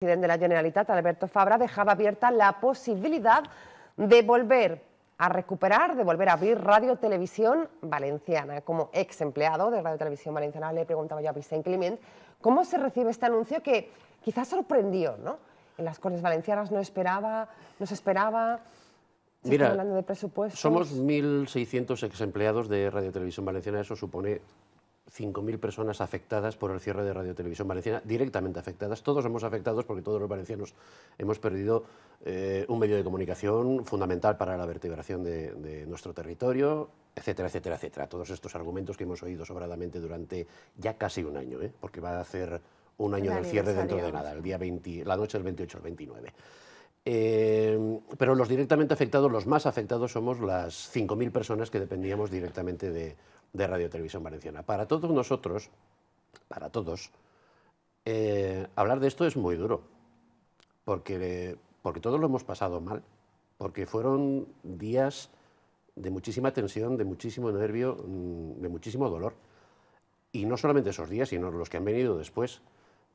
El presidente de la Generalitat, Alberto Fabra, dejaba abierta la posibilidad de volver a recuperar, de volver a abrir Radio Televisión Valenciana. Como ex empleado de Radio Televisión Valenciana, le preguntaba yo a Vicent Climent cómo se recibe este anuncio que quizás sorprendió, ¿no? En las Cortes Valencianas no se esperaba. Mira, hablando de presupuestos. somos 1.600 ex empleados de Radio Televisión Valenciana, eso supone 5.000 personas afectadas por el cierre de Radio Televisión Valenciana, directamente afectadas. Todos somos afectados porque todos los valencianos hemos perdido un medio de comunicación fundamental para la vertebración de nuestro territorio, etcétera, etcétera, etcétera. Todos estos argumentos que hemos oído sobradamente durante ya casi un año, porque va a hacer un año del cierre dentro de nada, el día 20, la noche del 28 al 29. Pero los directamente afectados, los más afectados, somos las 5.000 personas que dependíamos directamente de Radio Televisión Valenciana. Para todos nosotros, para todos, hablar de esto es muy duro, porque todos lo hemos pasado mal, porque fueron días de muchísima tensión, de muchísimo nervio, de muchísimo dolor. Y no solamente esos días, sino los que han venido después,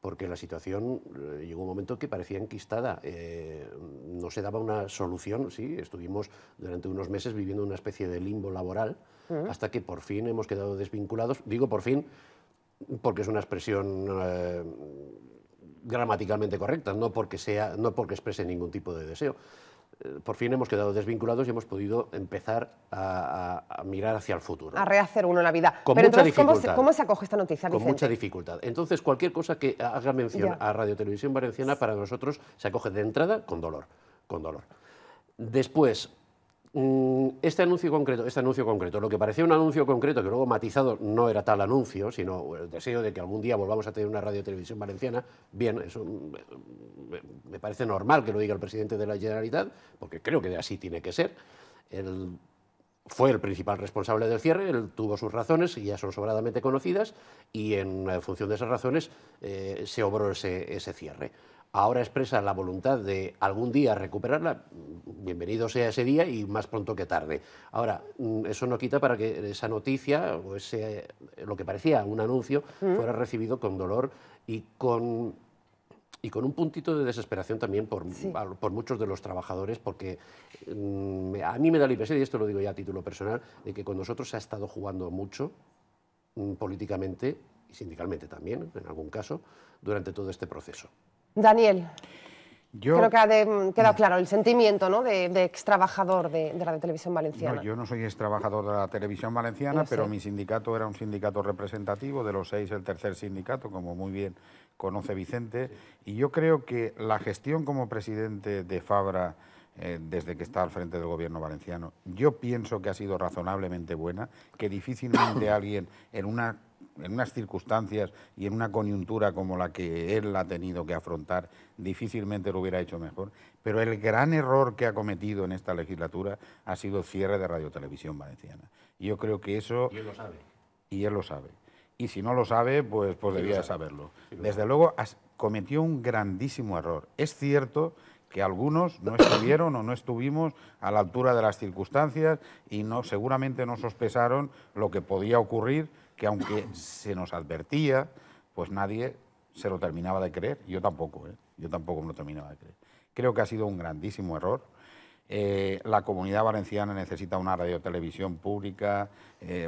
porque la situación llegó un momento que parecía enquistada, no se daba una solución, sí, estuvimos durante unos meses viviendo una especie de limbo laboral, hasta que por fin hemos quedado desvinculados. Digo por fin porque es una expresión gramaticalmente correcta, no porque exprese ningún tipo de deseo. Por fin hemos quedado desvinculados y hemos podido empezar a mirar hacia el futuro. A rehacer uno la vida. Con Pero mucha entonces, dificultad. ¿cómo se acoge esta noticia, Con Vicente? mucha dificultad. Entonces, cualquier cosa que haga mención a Radio Televisión Valenciana, para nosotros se acoge de entrada con dolor. Después, este anuncio concreto, lo que parecía un anuncio concreto, que luego matizado no era tal anuncio, sino el deseo de que algún día volvamos a tener una Radio Televisión Valenciana, bien, eso me parece normal que lo diga el presidente de la Generalitat, porque creo que así tiene que ser. Él fue el principal responsable del cierre, él tuvo sus razones y ya son sobradamente conocidas, y en función de esas razones se obró ese cierre. Ahora expresa la voluntad de algún día recuperarla, bienvenido sea ese día y más pronto que tarde. Ahora, eso no quita para que esa noticia, o lo que parecía un anuncio, fuera recibido con dolor y con un puntito de desesperación también por muchos de los trabajadores, porque a mí me da la impresión, y esto lo digo ya a título personal, de que con nosotros se ha estado jugando mucho políticamente y sindicalmente también, en algún caso, durante todo este proceso. Daniel, creo que ha quedado claro el sentimiento, ¿no?, de ex trabajador de Radio Televisión Valenciana. No, yo no soy ex trabajador de la Televisión Valenciana, pero mi sindicato era un sindicato representativo, de los 6 el tercer sindicato, como muy bien conoce Vicente, y yo creo que la gestión como presidente de Fabra, desde que está al frente del gobierno valenciano, yo pienso que ha sido razonablemente buena, que difícilmente alguien en unas circunstancias y en una coyuntura como la que él ha tenido que afrontar, difícilmente lo hubiera hecho mejor. Pero el gran error que ha cometido en esta legislatura ha sido el cierre de Radio Televisión Valenciana. Y yo creo que eso... Y él lo sabe. Y él lo sabe. Y si no lo sabe, pues debía de saberlo. Desde luego, cometió un grandísimo error. Es cierto que algunos no estuvieron o no estuvimos a la altura de las circunstancias y seguramente no sospecharon lo que podía ocurrir, que aunque se nos advertía, pues nadie se lo terminaba de creer. Yo tampoco me lo terminaba de creer. Creo que ha sido un grandísimo error. La Comunidad Valenciana necesita una radiotelevisión pública,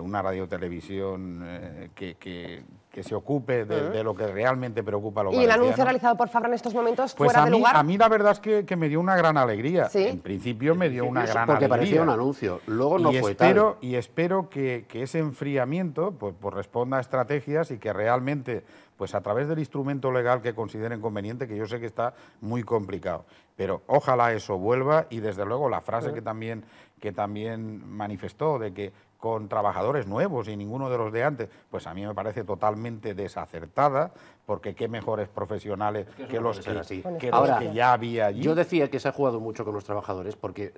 una radiotelevisión que se ocupe de lo que realmente preocupa a los valencianos. ¿Y el anuncio realizado por Fabra en estos momentos pues fuera de lugar? A mí la verdad es que me dio una gran alegría. ¿Sí? En principio me dio una gran porque alegría. Porque parecía un anuncio, luego no fue tal. Y espero que ese enfriamiento pues responda a estrategias y que realmente, pues a través del instrumento legal que consideren conveniente, que yo sé que está muy complicado, pero ojalá eso vuelva. Y desde luego la frase que también manifestó de que con trabajadores nuevos y ninguno de los de antes, pues a mí me parece totalmente desacertada, porque qué mejores profesionales que los que ya había allí. Yo decía que se ha jugado mucho con los trabajadores, porque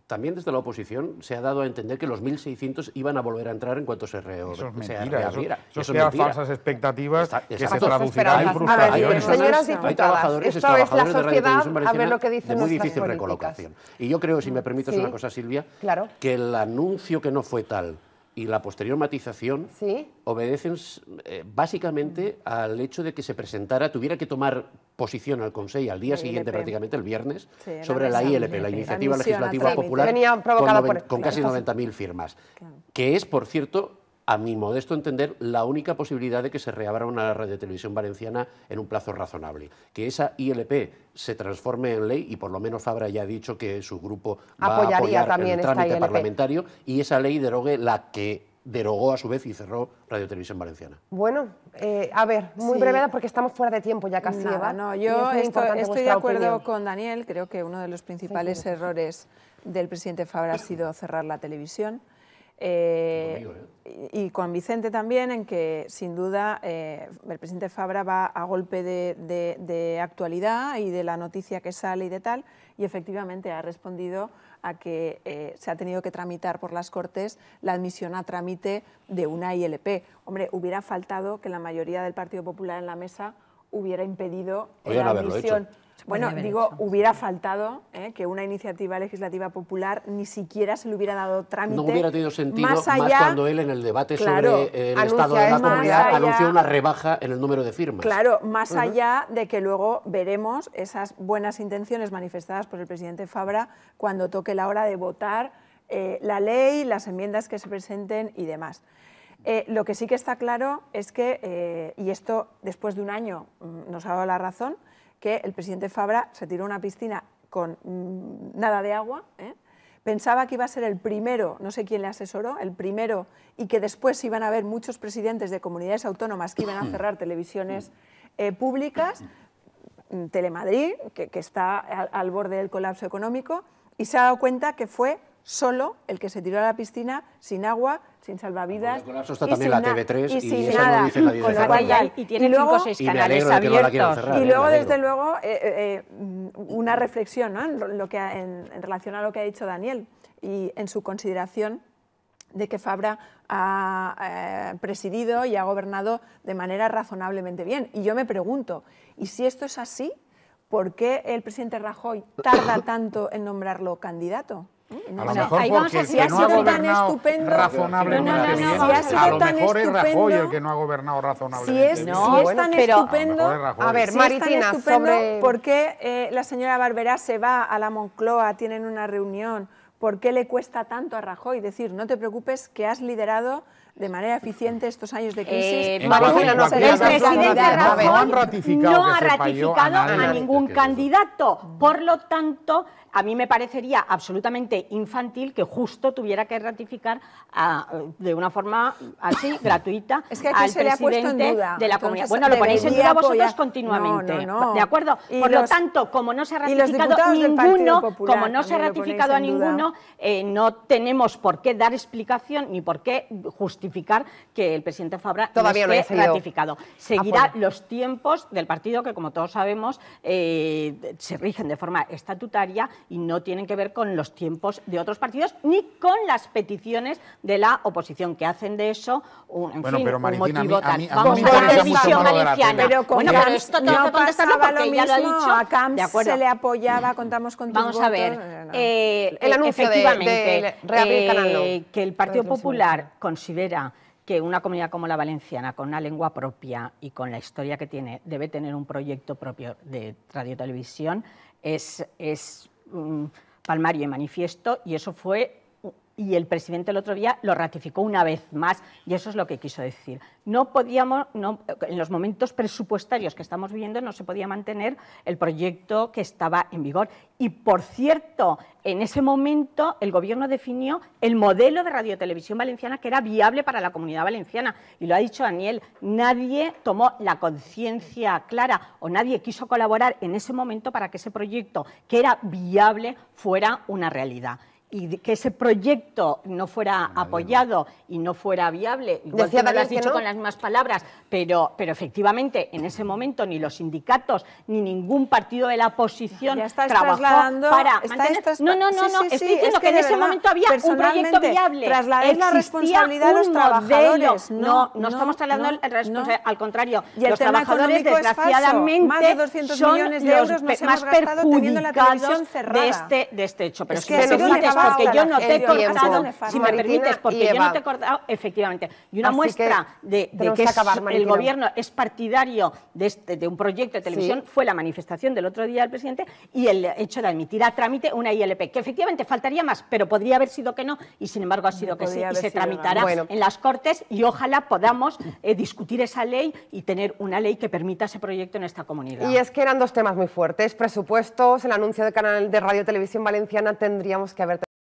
también desde la oposición se ha dado a entender que los 1.600 iban a volver a entrar en cuanto se reabriera. Eso es mentira. Eso crea falsas expectativas que se traducirán en A ver, frustraciones. señoras Hay diputadas, trabajadores esto es la trabajadores de Radio sociedad, Televisión a ver Valenciana lo que dicen de muy nuestras difícil políticas. recolocación. Y yo creo, si me permites una cosa, Silvia, Claro. que el anuncio que no fue tal y la posterior matización obedecen básicamente al hecho de que se presentara, tuviera que tomar posición al Consejo al día siguiente, prácticamente el viernes, sobre la ILP, la Iniciativa Legislativa Popular, con casi 90.000 firmas, que es, por cierto, a mi modesto entender, la única posibilidad de que se reabra una radiotelevisión valenciana en un plazo razonable. Que esa ILP se transforme en ley, y por lo menos Fabra ya ha dicho que su grupo va a apoyar el trámite parlamentario, y esa ley derogue la que derogó a su vez y cerró Radio Televisión Valenciana. Bueno, a ver, muy brevedad porque estamos fuera de tiempo ya casi. No, yo estoy de acuerdo con Daniel, creo que uno de los principales errores del presidente Fabra ha sido cerrar la televisión. Y con Vicente también, en que sin duda el presidente Fabra va a golpe de actualidad y de la noticia que sale y de tal, y efectivamente ha respondido a que se ha tenido que tramitar por las Cortes la admisión a trámite de una ILP. Hombre, hubiera faltado que la mayoría del Partido Popular en la mesa hubiera impedido la admisión. Bueno, digo, hubiera faltado que una iniciativa legislativa popular ni siquiera se le hubiera dado trámite. No hubiera tenido sentido, más cuando él en el debate sobre el estado de la comunidad anunció una rebaja en el número de firmas. Claro, más allá de que luego veremos esas buenas intenciones manifestadas por el presidente Fabra cuando toque la hora de votar la ley, las enmiendas que se presenten y demás. Lo que sí que está claro es que, y esto después de un año nos ha dado la razón, que el presidente Fabra se tiró a una piscina con nada de agua, pensaba que iba a ser el primero, no sé quién le asesoró, el primero, y que después iban a haber muchos presidentes de comunidades autónomas que iban a cerrar televisiones públicas, Telemadrid, que está al borde del colapso económico, y se ha dado cuenta que fue solo el que se tiró a la piscina sin agua, sin salvavidas. El colapso está también la TV3 y sin eso nada. No dice nadie de cerrarla. Y tiene 5 o 6 canales abiertos. Y luego, desde luego, una reflexión, ¿no? en relación a lo que ha dicho Daniel y en su consideración de que Fabra ha presidido y ha gobernado de manera razonablemente bien. Y yo me pregunto, ¿y si esto es así, por qué el presidente Rajoy tarda tanto en nombrarlo candidato? A lo mejor porque el que no ha gobernado razonablemente bien, a lo mejor es Rajoy el que no ha gobernado razonablemente bien. Si es tan estupendo, a ver, Maritina, ¿por qué la señora Barberá se va a la Moncloa, tienen una reunión? ¿Por qué le cuesta tanto a Rajoy decir, no te preocupes, que has liderado de manera eficiente estos años de crisis? El presidente Rajoy no ha ratificado a ningún candidato. Por lo tanto, a mí me parecería absolutamente infantil que justo tuviera que ratificar de una forma así, gratuita, es que aquí se le ha puesto en duda de la comunidad. Bueno, lo ponéis en duda vosotros continuamente. ¿De acuerdo? Por lo tanto, como no se ha ratificado ninguno, como no se ha ratificado a ninguno, no tenemos por qué dar explicación ni por qué justificar que el presidente Fabra todavía no esté ratificado. Seguirá los tiempos del partido que, como todos sabemos, se rigen de forma estatutaria y no tienen que ver con los tiempos de otros partidos ni con las peticiones de la oposición, que hacen de eso un motivo tal. Vamos a la televisión valenciana. Pero esto tengo que contestarlo porque ya lo ha dicho. A Camps se le apoyaba, contamos con tus votos. Vamos a ver, el anuncio efectivamente, de Canal No. Que el Partido Popular considera que una comunidad como la valenciana, con una lengua propia y con la historia que tiene, debe tener un proyecto propio de radiotelevisión, es palmario y manifiesto, y eso fue, y el presidente el otro día lo ratificó una vez más, y eso es lo que quiso decir. No podíamos, en los momentos presupuestarios que estamos viviendo, no se podía mantener el proyecto que estaba en vigor. Y, por cierto, en ese momento el Gobierno definió el modelo de radiotelevisión valenciana que era viable para la Comunidad Valenciana. Y lo ha dicho Daniel, nadie tomó la conciencia clara o nadie quiso colaborar en ese momento para que ese proyecto, que era viable, fuera una realidad. Y que ese proyecto no fuera apoyado y no fuera viable, igual que no lo has dicho con las mismas palabras, pero efectivamente en ese momento ni los sindicatos ni ningún partido de la oposición trabajó para mantener... No, estoy diciendo que en ese momento había un proyecto viable. Trasladáis la responsabilidad de los trabajadores. No estamos trasladando al contrario. Los trabajadores, desgraciadamente, son los más perjudicados de este hecho. Pero es que porque yo no te he el tiempo. cortado, si me Martina permites, porque y yo no Eva. te he cortado, efectivamente. Y una Así muestra que de tenemos que que acabar, el Martina. gobierno es partidario de un proyecto de televisión Sí. fue la manifestación del otro día del presidente y el hecho de admitir a trámite una ILP, que efectivamente faltaría más, pero podría haber sido que no, y sin embargo ha sido que sí, Podría y haber se sido tramitará Bueno. en las Cortes, y ojalá podamos discutir esa ley y tener una ley que permita ese proyecto en esta comunidad. Y es que eran dos temas muy fuertes, presupuestos, el anuncio del canal de Radio Televisión Valenciana, tendríamos que haber